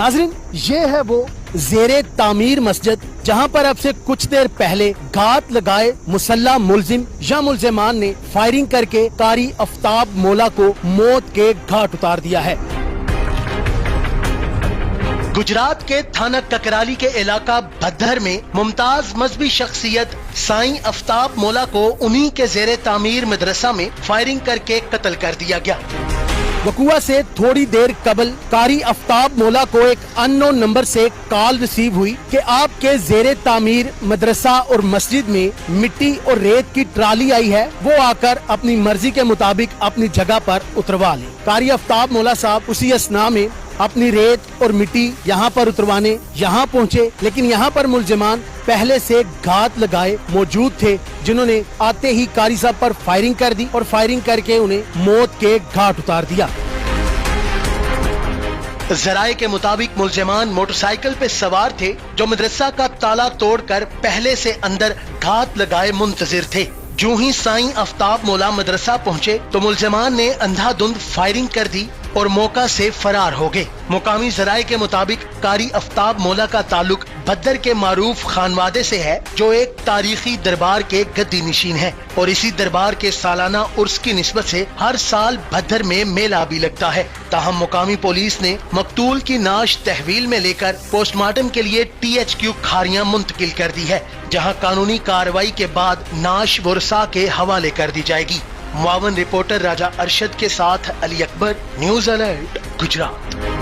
नाज़रीन, ये है वो ज़ेरे तामीर मस्जिद जहाँ पर अब से कुछ देर पहले घात लगाए मुसल्ला मुलजिम या मुलजिमान ने फायरिंग करके कारी आफ्ताब मोला को मौत के घाट उतार दिया है। गुजरात के थाना ककराली के इलाका भद्दर में मुमताज मजहबी शख्सियत साईं आफ्ताब मोला को उन्हीं के ज़ेरे तामीर मदरसा में फायरिंग करके कत्ल कर दिया गया। वकुआ से थोड़ी देर कबल कारी आफ्ताब मोला को एक अननोन नंबर से कॉल रिसीव हुई कि आपके ज़ेरे तामीर मदरसा और मस्जिद में मिट्टी और रेत की ट्राली आई है, वो आकर अपनी मर्जी के मुताबिक अपनी जगह पर उतरवा ले। कारी आफ्ताब मोला साहब उसी असना में अपनी रेत और मिट्टी यहाँ पर उतरवाने यहाँ पहुँचे, लेकिन यहाँ पर मुलजिमान पहले से घात लगाए मौजूद थे, जिन्होंने आते ही कारी साहब पर फायरिंग कर दी और फायरिंग करके उन्हें मौत के घाट उतार दिया। जराये के मुताबिक मुलजिमान मोटरसाइकिल पे सवार थे जो मदरसा का ताला तोड़कर पहले से अंदर घात लगाए मुंतजिर थे। जो ही साईं आफ्ताब मोला मदरसा पहुँचे तो मुलजिमान ने अंधाधुंध फायरिंग कर दी और मौका से फरार हो गए। मुकामी जराये के मुताबिक कारी आफ्ताब मोला का ताल्लुक भद्दर के मारूफ खानवादे से है, जो एक तारीखी दरबार के गद्दी नशीन है और इसी दरबार के सालाना उर्स की निस्बत से हर साल भद्दर में मेला भी लगता है। ताहम मुकामी पुलिस ने मकतूल की नाश तहवील में लेकर पोस्टमार्टम के लिए THQ खारियां मुंतकिल कर दी है, जहां कानूनी कार्रवाई के बाद नाश वरसा के हवाले कर दी जाएगी। मुआवन रिपोर्टर राजा अरशद के साथ अली अकबर, न्यूज़ अलर्ट, गुजरात।